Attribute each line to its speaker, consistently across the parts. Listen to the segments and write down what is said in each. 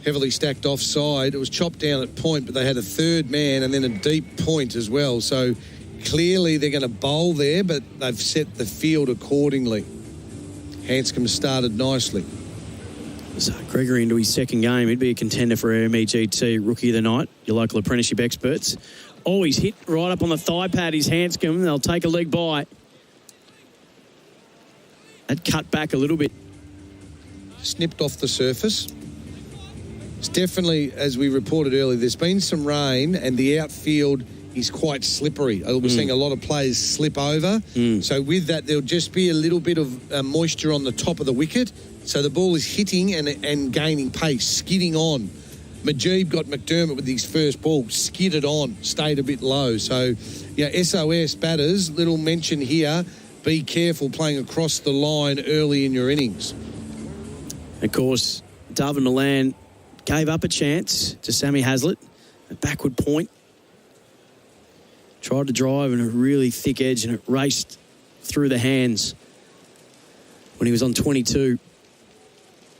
Speaker 1: heavily stacked offside. It was chopped down at point, but they had a third man and then a deep point as well. So clearly they're going to bowl there, but they've set the field accordingly. Hanscom started nicely.
Speaker 2: So Gregory into his second game. He'd be a contender for MEGT Rookie of the Night, your local apprenticeship experts. Oh, he's hit right up on the thigh pad. He's Hanscom. They'll take a leg bite. That cut back a little bit.
Speaker 1: Snipped off the surface. It's definitely, as we reported earlier, there's been some rain and the outfield is quite slippery. We're seeing a lot of players slip over. So with that, there'll just be a little bit of moisture on the top of the wicket. So the ball is hitting and gaining pace, skidding on. Majib got McDermott with his first ball, skidded on, stayed a bit low. So, yeah, SOS batters, little mention here, be careful playing across the line early in your innings.
Speaker 2: Of course, David Milan gave up a chance to Sammy Hazlitt, a backward point. Tried to drive in a really thick edge and it raced through the hands when he was on 22.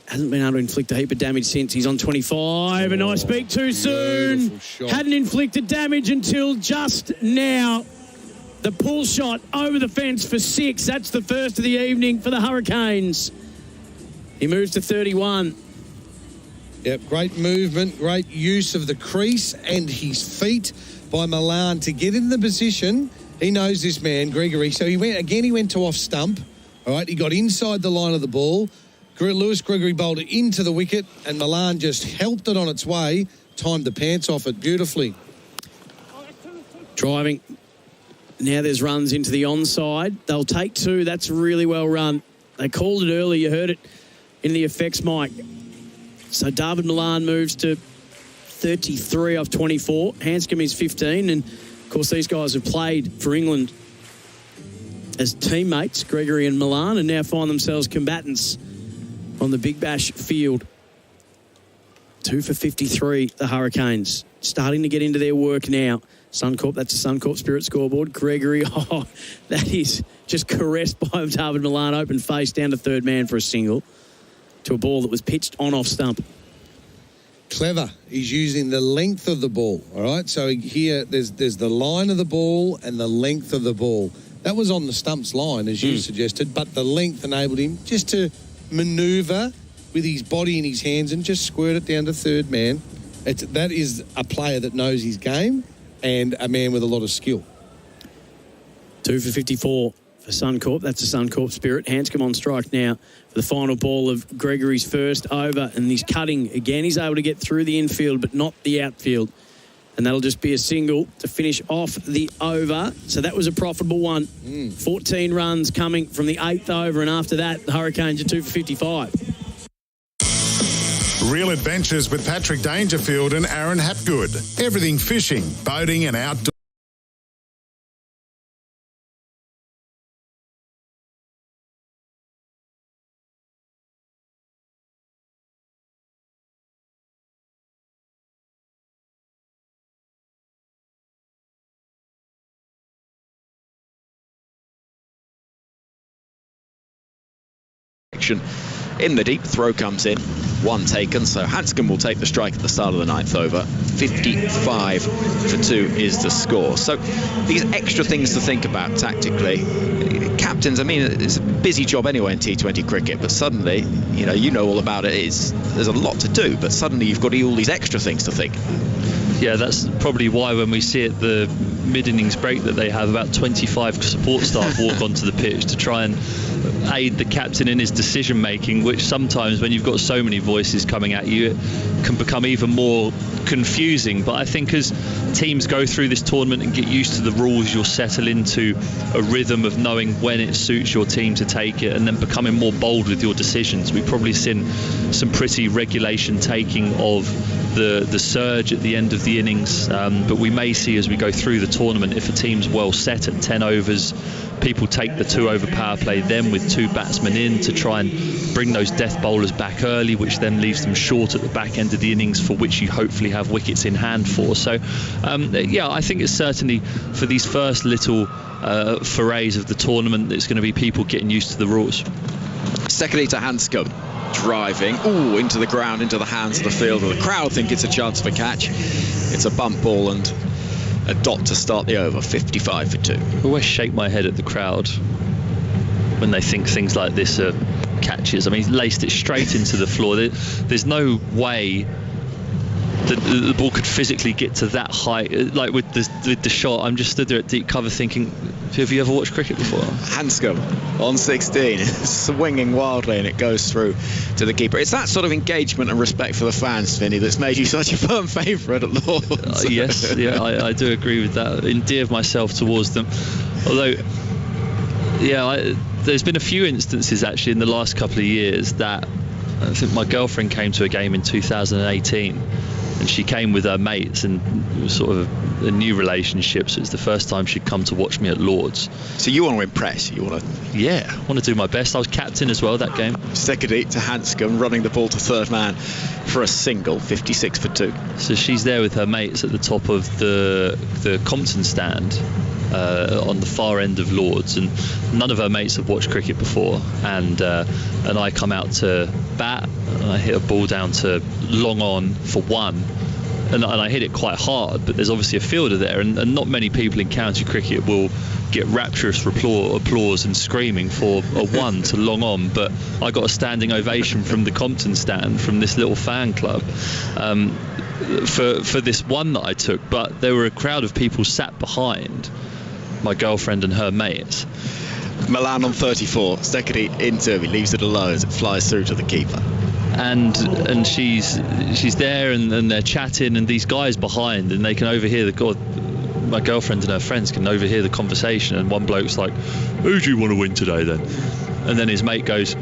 Speaker 2: Hasn't been able to inflict a heap of damage since. He's on 25 and I speak too soon. Hadn't inflicted damage until just now. The pull shot over the fence for 6. That's the first of the evening for the Hurricanes. He moves to 31.
Speaker 1: Yep, great movement, great use of the crease and his feet by Milan to get in the position. He knows this man, Gregory. So he went to off stump. All right, he got inside the line of the ball. Lewis Gregory bowled it into the wicket and Milan just helped it on its way, timed the pants off it beautifully.
Speaker 2: Driving. Now there's runs into the onside. They'll take 2. That's really well run. They called it early. You heard it in the effects mic. So David Milan moves to 33 off 24. Hanscom is 15. And, of course, these guys have played for England as teammates, Gregory and Milan, and now find themselves combatants on the Big Bash field. 2 for 53, the Hurricanes. Starting to get into their work now. Suncorp, that's a Suncorp Spirit scoreboard. Gregory, that is just caressed by David Milan, open face down to third man for a single to a ball that was pitched on off stump.
Speaker 1: Clever. He's using the length of the ball, all right? So here there's the line of the ball and the length of the ball. That was on the stumps line, as you suggested, but the length enabled him just to manoeuvre with his body in his hands and just squirt it down to third man. That is a player that knows his game and a man with a lot of skill.
Speaker 2: 2 for 54 for Suncorp. That's a Suncorp Spirit. Hanscom on strike now for the final ball of Gregory's first over, and he's cutting again. He's able to get through the infield but not the outfield, and that'll just be a single to finish off the over. So that was a profitable one. 14 runs coming from the 8th over, and after that the Hurricanes are 2 for 55.
Speaker 3: Real adventures with Patrick Dangerfield and Aaron Hapgood. Everything fishing, boating and outdoor.
Speaker 4: In the deep, throw comes in, 1 taken, so Hanscom will take the strike at the start of the 9th over. 55 for 2 is the score. So these extra things to think about tactically. Captains, I mean, it's a busy job anyway in T20 cricket, but suddenly, you know all about it. There's a lot to do, but suddenly you've got all these extra things to think.
Speaker 5: Yeah, that's probably why when we see at the mid-innings break that they have about 25 support staff walk onto the pitch to try and aid the captain in his decision making, which sometimes when you've got so many voices coming at you, it can become even more confusing. But I think as teams go through this tournament and get used to the rules, you'll settle into a rhythm of knowing when it suits your team to take it and then becoming more bold with your decisions. We've probably seen some pretty regulation taking of the surge at the end of the innings, but we may see as we go through the tournament, if a team's well set at 10 overs, people take the 2 over power play then with 2 batsmen in to try and bring those death bowlers back early, which then leaves them short at the back end of the innings, for which you hopefully have wickets in hand for. So yeah, I think it's certainly for these first little forays of the tournament, it's going to be people getting used to the rules.
Speaker 4: Secondly to Hanscom. driving. Ooh, into the ground, into the hands of the fielder. The crowd think it's a chance of a catch. It's a bump ball and a dot to start the over, 55 for 2.
Speaker 5: I always shake my head at the crowd when they think things like this are catches. I mean, he's laced it straight into the floor. There's no way that the ball could physically get to that height. Like with the shot, I'm just stood there at deep cover thinking, have you ever watched cricket before?
Speaker 4: Hanscom on 16, swinging wildly, and it goes through to the keeper. It's that sort of engagement and respect for the fans, Vinny, that's made you such a firm favourite at Lord's.
Speaker 5: Yes, yeah, I do agree with that. Endear myself towards them. Although, yeah, there's been a few instances actually in the last couple of years that I think my girlfriend came to a game in 2018, and she came with her mates, and it was sort of a new relationship, so it's the first time she'd come to watch me at Lord's.
Speaker 4: So you want to impress? You want to?
Speaker 5: Yeah, I want to do my best. I was captain as well that game.
Speaker 4: Second heat to Hanscom, running the ball to third man for a single, 56 for 2.
Speaker 5: So she's there with her mates at the top of the Compton stand on the far end of Lord's, and none of her mates have watched cricket before, and I come out to bat, and I hit a ball down to long on for 1, and I hit it quite hard, but there's obviously a fielder there, and not many people in county cricket will get rapturous applause and screaming for a 1 to long on, but I got a standing ovation from the Compton stand, from this little fan club, for this 1 that I took. But there were a crowd of people sat behind my girlfriend and her mates.
Speaker 4: Milan on 34, Steketee into, he leaves it alone as it flies through to the keeper.
Speaker 5: And she's there, and they're chatting, and these guys behind, and they can overhear my girlfriend and her friends can overhear the conversation, and one bloke's like, who do you want to win today then? And then his mate goes,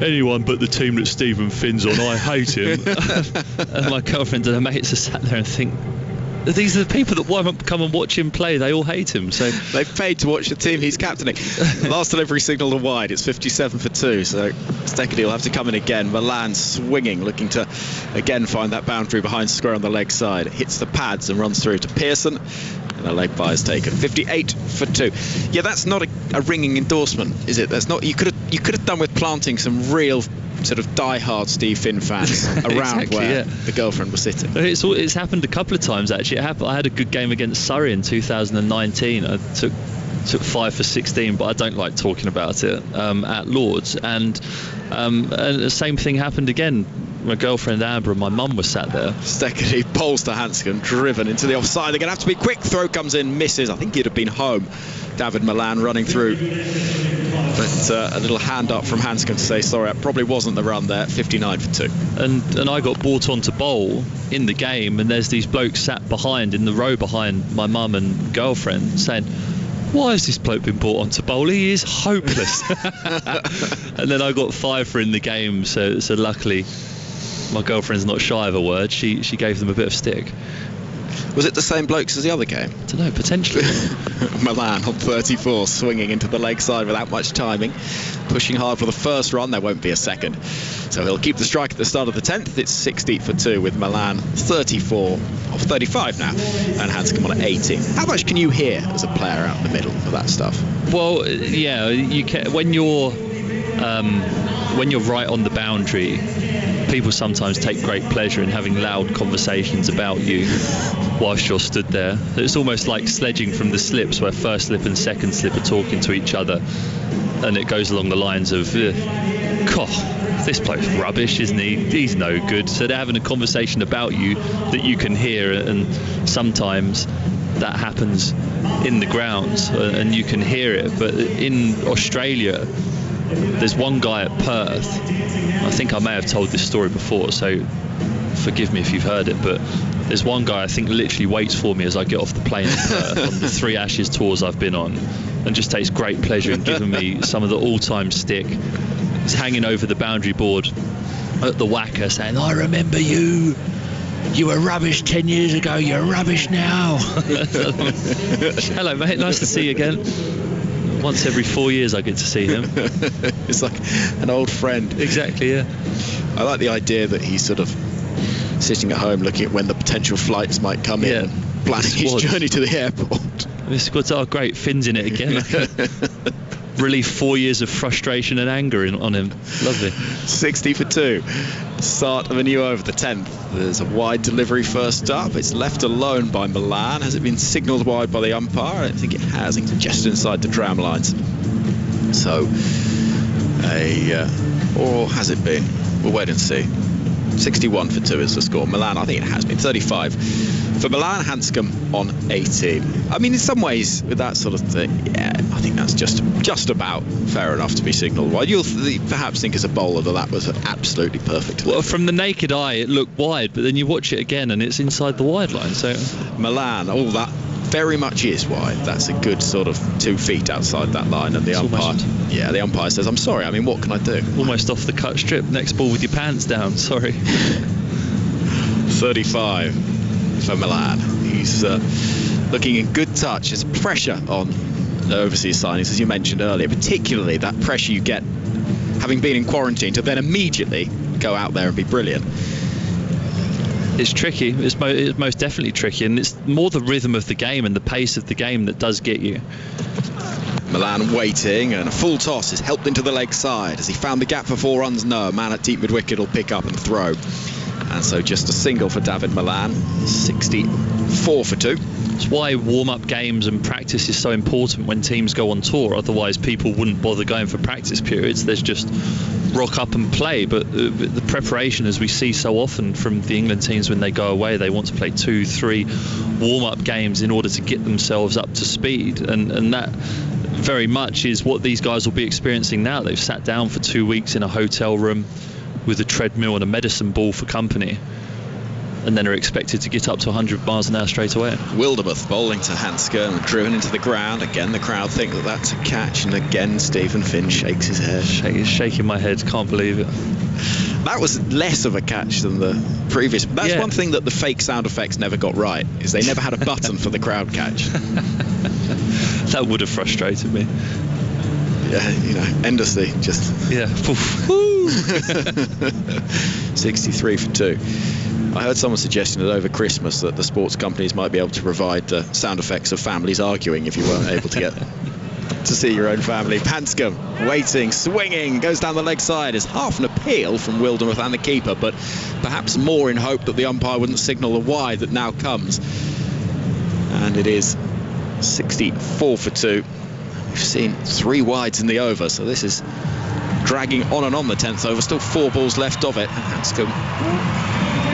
Speaker 5: anyone but the team that Stephen Finn's on, I hate him. And my girlfriend and her mates are sat there and think, these are the people that won't come and watch him play. They all hate him. So
Speaker 4: they've paid to watch the team he's captaining. Last delivery signal to wide. It's 57 for 2. So Steketee will have to come in again. Milan swinging, looking to again find that boundary behind square on the leg side. It hits the pads and runs through to Pearson. And a leg by is taken. 58 for 2. Yeah, that's not a ringing endorsement, is it? That's not. You could have done with planting some real sort of die-hard Steve Finn fans around
Speaker 5: exactly,
Speaker 4: where
Speaker 5: yeah.
Speaker 4: the girlfriend was sitting.
Speaker 5: It's happened a couple of times actually. I had a good game against Surrey in 2019. I took 5 for 16, but I don't like talking about it at Lord's. And the same thing happened again. My girlfriend Amber and my mum were sat there.
Speaker 4: Steketee bowls to Hanscom, driven into the offside. They're going to have to be quick. Throw comes in, misses. I think he'd have been home. David Milan running through. But a little hand up from Hanscom to say, sorry, that probably wasn't the run there. 59 for 2.
Speaker 5: And I got brought on to bowl in the game, and there's these blokes sat behind, in the row behind my mum and girlfriend, saying, why has this bloke been brought on to bowl? He is hopeless. And then I got 5 for in the game, so luckily my girlfriend's not shy of a word. She gave them a bit of stick.
Speaker 4: Was it the same blokes as the other game?
Speaker 5: I don't know, potentially.
Speaker 4: Milan on 34, swinging into the leg side without much timing, pushing hard for the first run. There won't be a second, so he'll keep the strike at the start of the 10th. It's 60 for 2 with Milan 34 off 35 now, and Hanscom on 80. How much can you hear as a player out in the middle of that stuff?
Speaker 5: Well, yeah, you can when you're right on the boundary. People sometimes take great pleasure in having loud conversations about you whilst you're stood there. It's almost like sledging from the slips, where first slip and second slip are talking to each other, and it goes along the lines of, this bloke's rubbish, isn't he? He's no good. So they're having a conversation about you that you can hear, and sometimes that happens in the grounds and you can hear it. But in Australia, there's one guy at Perth, I think I may have told this story before, so forgive me if you've heard it, but there's one guy I think literally waits for me as I get off the plane in Perth on the 3 Ashes tours I've been on, and just takes great pleasure in giving me some of the all-time stick. He's hanging over the boundary board at the Wacker saying, I remember you. You were rubbish 10 years ago, you're rubbish now. Hello mate, nice to see you again. Once every 4 years I get to see him.
Speaker 4: It's like an old friend.
Speaker 5: Exactly, yeah.
Speaker 4: I like the idea that he's sort of sitting at home looking at when the potential flights might come in, planning his journey to the airport.
Speaker 5: This squad's, oh great, Finn's in it again. relieve 4 years of frustration and anger on him. Lovely.
Speaker 4: 60 for 2. Start of a new over, the 10th. There's a wide delivery first up. It's left alone by Milan. Has it been signalled wide by the umpire? I don't think it has. I think it's just inside the tram lines. So, or has it been? We'll wait and see. 61 for 2 is the score. Milan, I think it has been. 35 for Milan. Hanscom on 18. I mean, in some ways, with that sort of thing, yeah, I think that's just about fair enough to be signalled wide. You'll perhaps think as a bowler that was an absolutely perfect.
Speaker 5: Well, from the naked eye, it looked wide, but then you watch it again and it's inside the wide line. So
Speaker 4: Milan, all that very much is wide. That's a good sort of 2 feet outside that line, and the umpire, the umpire says, "I'm sorry. I mean, what can I do?"
Speaker 5: Almost off the cut strip. Next ball with your pants down. Sorry.
Speaker 4: 35 for Milan. He's looking in good touch. There's pressure on the overseas signings, as you mentioned earlier, particularly that pressure you get having been in quarantine to then immediately go out there and be brilliant.
Speaker 5: It's tricky. It's most definitely tricky, and it's more the rhythm of the game and the pace of the game that does get you.
Speaker 4: Milan waiting, and a full toss is helped into the leg side. Has he found the gap for 4 runs? No. Man at deep mid-wicket will pick up and throw. And so just a single for David Milan. 64 for 2.
Speaker 5: It's why warm-up games and practice is so important when teams go on tour. Otherwise, people wouldn't bother going for practice periods. There's just rock up and play. But the preparation, as we see so often from the England teams when they go away, they want to play 2-3 warm-up games in order to get themselves up to speed. And that very much is what these guys will be experiencing now. They've sat down for 2 weeks in a hotel room with a treadmill and a medicine ball for company, and then are expected to get up to 100 miles an hour straight away.
Speaker 4: Wildermuth bowling to Hanscom, driven into the ground. Again, the crowd think that that's a catch, and again, Stephen Finn shakes his head.
Speaker 5: Shaking my head, can't believe it.
Speaker 4: That was less of a catch than the previous. That's one thing that the fake sound effects never got right, is they never had a button for the crowd catch.
Speaker 5: That would have frustrated me.
Speaker 4: Yeah, you know, endlessly, just...
Speaker 5: Yeah.
Speaker 4: 63 for 2. I heard someone suggesting that over Christmas that the sports companies might be able to provide sound effects of families arguing if you weren't able to get to see your own family. Hanscom waiting, swinging, goes down the leg side. Is half an appeal from Wildermuth and the keeper, but perhaps more in hope that the umpire wouldn't signal the wide that now comes. And it is 64 for 2. We've seen 3 wides in the over, so this is dragging on and on the 10th over. Still 4 balls left of it. Hanscom,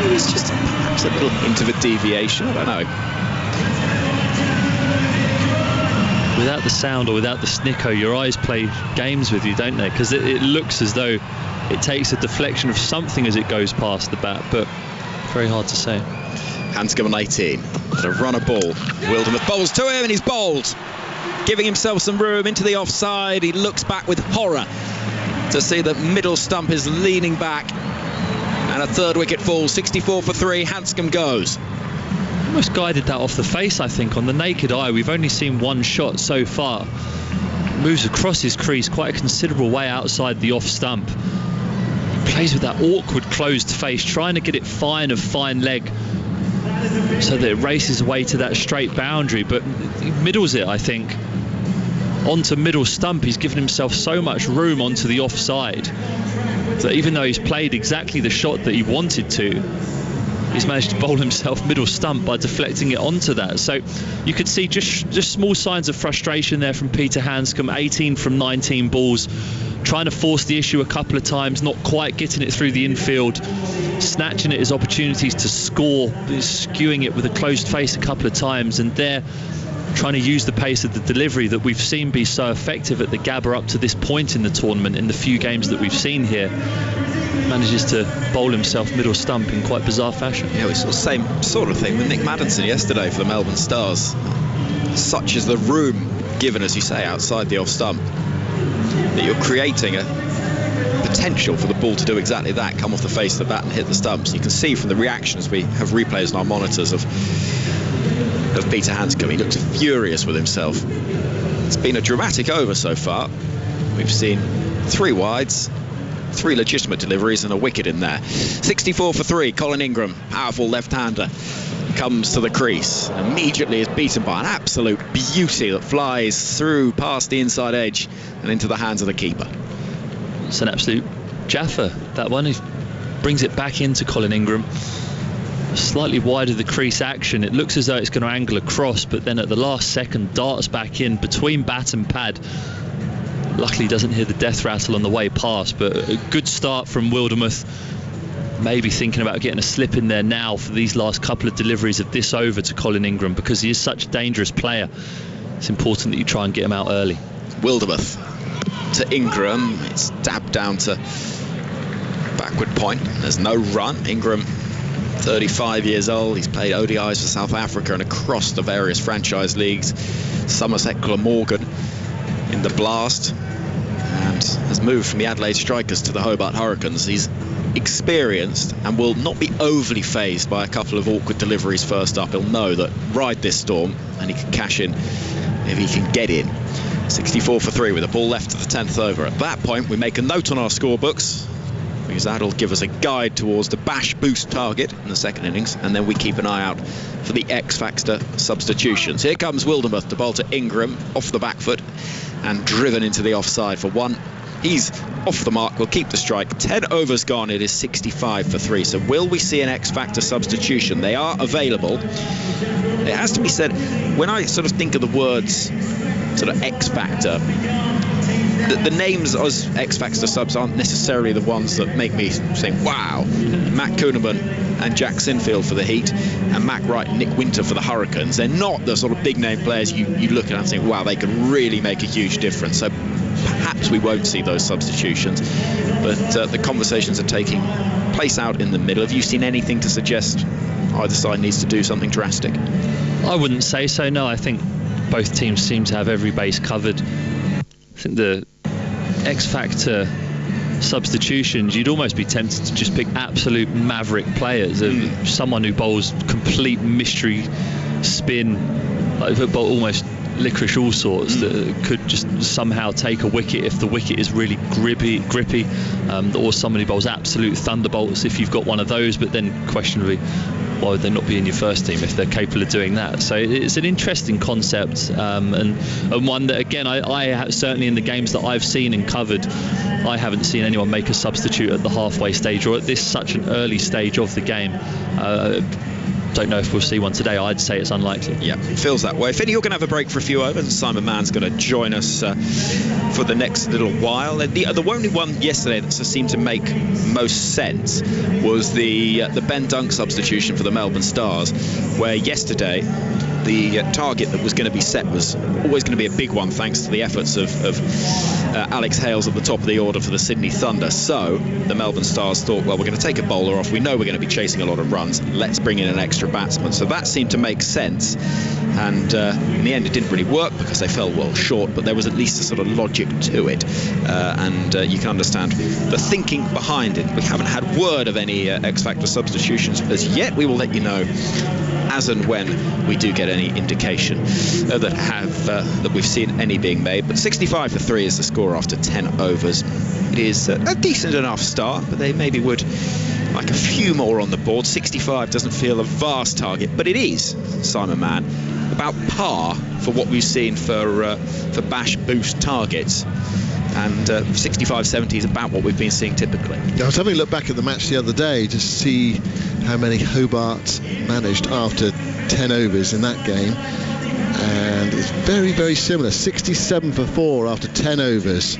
Speaker 4: it was just perhaps a little hint of a deviation. I don't know.
Speaker 5: Without the sound or without the snicko, your eyes play games with you, don't they? Because it looks as though it takes a deflection of something as it goes past the bat, but very hard to say.
Speaker 4: Hanscom on 18. At a runner ball. Wildermuth bowls to him, and he's bowled, giving himself some room into the offside. He looks back with horror to see that middle stump is leaning back, and a 3rd wicket falls. 64 for 3. Hanscom goes.
Speaker 5: Almost guided that off the face, I think. On the naked eye, we've only seen 1 shot so far. Moves across his crease quite a considerable way outside the off stump. Plays with that awkward closed face, trying to get it fine of fine leg so that it races away to that straight boundary, but he middles it, I think, onto middle stump. He's given himself so much room onto the offside that even though he's played exactly the shot that he wanted to, he's managed to bowl himself middle stump by deflecting it onto that. So you could see just small signs of frustration there from Peter Hanscom. 18 from 19 balls, trying to force the issue a couple of times, not quite getting it through the infield, snatching at his opportunities to score, skewing it with a closed face a couple of times, and there trying to use the pace of the delivery that we've seen be so effective at the Gabba up to this point in the tournament. In the few games that we've seen here, manages to bowl himself middle stump in quite bizarre fashion.
Speaker 4: Yeah, we saw the same sort of thing with Nick Maddinson yesterday for the Melbourne Stars. Such is the room given, as you say, outside the off stump, that you're creating a potential for the ball to do exactly that, come off the face of the bat and hit the stumps. You can see from the reactions, we have replays on our monitors of Peter Hanscom. He looks furious with himself. It's been a dramatic over so far. We've seen 3 wides, 3 legitimate deliveries and a wicket in there. 64 for 3. Colin Ingram, powerful left-hander, comes to the crease. Immediately is beaten by an absolute beauty that flies through past the inside edge and into the hands of the keeper.
Speaker 5: It's an absolute Jaffa, that one. He brings it back into Colin Ingram. Slightly wider the crease action. It looks as though it's going to angle across, but then at the last second darts back in between bat and pad. Luckily doesn't hear the death rattle on the way past, but a good start from Wildermuth. Maybe thinking about getting a slip in there now for these last couple of deliveries of this over to Colin Ingram, because he is such a dangerous player. It's important that you try and get him out early.
Speaker 4: Wildermuth to Ingram. It's dabbed down to backward point. There's no run. Ingram, 35 years old. He's played ODIs for South Africa and across the various franchise leagues. Somerset Glamorgan in the Blast, and has moved from the Adelaide Strikers to the Hobart Hurricanes. He's experienced and will not be overly phased by a couple of awkward deliveries first up. He'll know that ride this storm and he can cash in if he can get in. 64 for 3 with a ball left to the 10th over. At that point, we make a note on our scorebooks, because that'll give us a guide towards the bash boost target in the second innings, and then we keep an eye out for the X-Factor substitutions. Here comes Wildermuth to bowl to Ingram off the back foot and driven into the offside for 1. He's off the mark, will keep the strike. 10 overs gone, it is 65 for 3. So will we see an X-Factor substitution? They are available. It has to be said, when I sort of think of the words sort of X-Factor, the names as X-Factor subs aren't necessarily the ones that make me say, wow. Matt Kuhneman and Jack Sinfield for the Heat, and Mac Wright and Nick Winter for the Hurricanes. They're not the sort of big name players you look at and think, wow, they could really make a huge difference. So perhaps we won't see those substitutions, but the conversations are taking place out in the middle. Have you seen anything to suggest either side needs to do something drastic?
Speaker 5: I wouldn't say so, no. I think both teams seem to have every base covered. I think the X-Factor substitutions, you'd almost be tempted to just pick absolute maverick players. Someone who bowls complete mystery spin, like almost licorice all sorts, that could just somehow take a wicket if the wicket is really grippy, or somebody bowls absolute thunderbolts if you've got one of those, but then questionably, why would they not be in your first team if they're capable of doing that? So it's an interesting concept, and one that, again, I certainly in the games that I've seen and covered, I haven't seen anyone make a substitute at the halfway stage or at this such an early stage of the game. Don't know if we'll see one today. I'd say it's unlikely.
Speaker 4: Yeah, it feels that way. Finny, you're going to have a break for a few overs, and Simon Mann's going to join us for the next little while. The only one yesterday that seemed to make most sense was the Ben Dunk substitution for the Melbourne Stars, where yesterday the target that was going to be set was always going to be a big one, thanks to the efforts of Alex Hales at the top of the order for the Sydney Thunder. So the Melbourne Stars thought, well, we're going to take a bowler off. We know we're going to be chasing a lot of runs. Let's bring in an extra batsman. So that seemed to make sense. And in the end, it didn't really work because they fell well short, but there was at least a sort of logic to it. And you can understand the thinking behind it. We haven't had word of any X-Factor substitutions as yet. We will let you know as and when we do get any indication that we've seen any being made. But 65 for 3 is the score after 10 overs. It is a decent enough start, but they maybe would like a few more on the board. 65 doesn't feel a vast target, but it is, Simon Mann, about par for what we've seen for bash boost targets. And 65-70 is about what we've been seeing typically.
Speaker 6: I was having a look back at the match the other day to see how many Hobart managed after 10 overs in that game, and it's very, very similar. 67 for 4 after 10 overs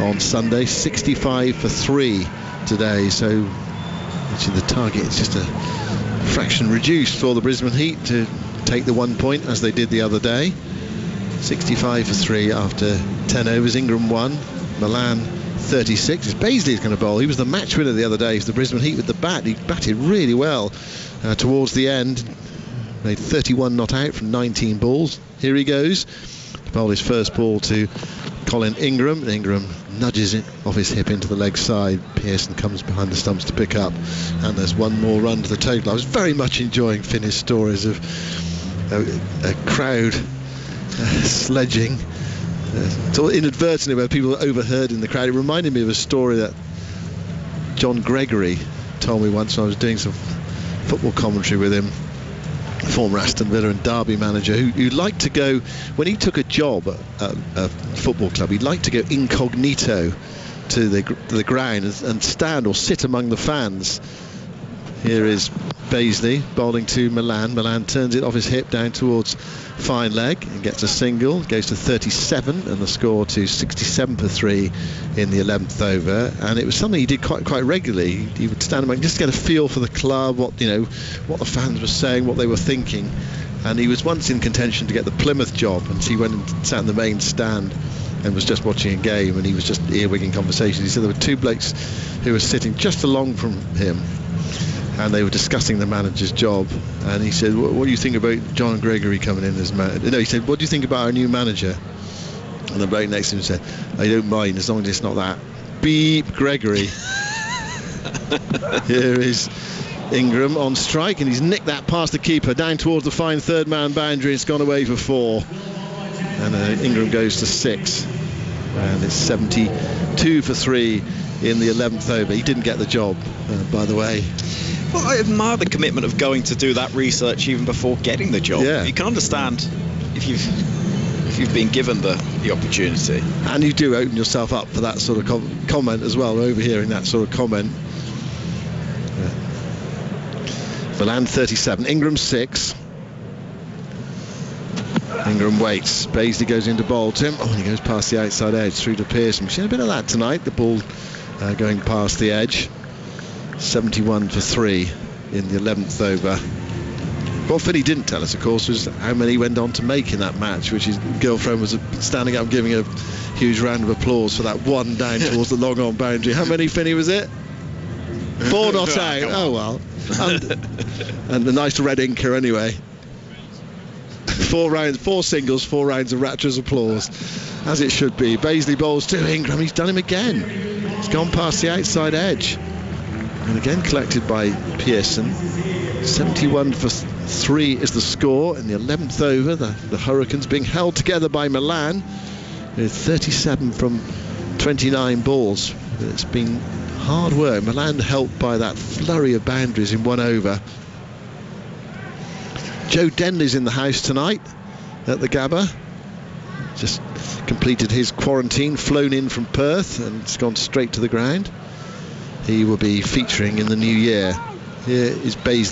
Speaker 6: on Sunday, 65 for 3 today. So actually the target is just a fraction reduced for the Brisbane Heat to take the 1 point as they did the other day. 65 for 3 after 10 overs. Ingram 1, Milan 36. It's Baisley's going to bowl. He was the match winner the other day for the Brisbane Heat with the bat. He batted really well towards the end. Made 31 not out from 19 balls. Here he goes to bowl his first ball to Colin Ingram. Ingram nudges it off his hip into the leg side. Pearson comes behind the stumps to pick up, and there's one more run to the total. I was very much enjoying Finney's stories of a crowd sledging, inadvertently, where people overheard in the crowd. It reminded me of a story that John Gregory told me once when I was doing some football commentary with him former Aston Villa and Derby manager, who liked to go, when he took a job at a football club, he'd like to go incognito to the ground and stand or sit among the fans. Here is Baisley bowling to Milan. Milan turns it off his hip down towards fine leg and gets a single, goes to 37, and the score to 67 for 3 in the 11th over. And it was something he did quite regularly. He would stand among, just get a feel for the club, what the fans were saying, what they were thinking. And he was once in contention to get the Plymouth job, and he went and sat in the main stand and was just watching a game, and he was just earwigging conversations. He said there were two blokes who were sitting just along from him, and they were discussing the manager's job, and he said, what do you think about John Gregory coming in as manager? No, he said, what do you think about our new manager? And the bloke next to him said, I don't mind as long as it's not that beep Gregory. Here is Ingram on strike, and he's nicked that past the keeper down towards the fine third man boundary. It's gone away for 4, and Ingram goes to 6, and it's 72 for 3 in the 11th over. He didn't get the job, by the way.
Speaker 4: Well, I admire the commitment of going to do that research even before getting the job.
Speaker 6: Yeah.
Speaker 4: You can understand if you've been given the opportunity.
Speaker 6: And you do open yourself up for that sort of comment as well, overhearing that sort of comment. Milan 37, Ingram 6. Ingram waits. Baisley goes into bowl to him. Oh, and he goes past the outside edge through to Pearson. We've seen a bit of that tonight. The ball going past the edge. 71 for 3 in the 11th over. What Finney didn't tell us, of course, was how many he went on to make in that match, which his girlfriend was standing up giving a huge round of applause for that one down towards the long on boundary. How many, Finney, was it? 4 not out. Oh well. And the nice red inker anyway. 4 rounds, 4 singles, 4 rounds of rapturous applause, as it should be. Baisley bowls to Ingram. He's done him again. He's gone past the outside edge, and again collected by Pearson. 71 for 3 is the score in the 11th over. The Hurricanes being held together by Milan with 37 from 29 balls. It's been hard work. Milan helped by that flurry of boundaries in 1 over. Joe Denley's in the house tonight at the Gabba. Just completed his quarantine, flown in from Perth, and it's gone straight to the ground. He will be featuring in the new year. Here is Baisley.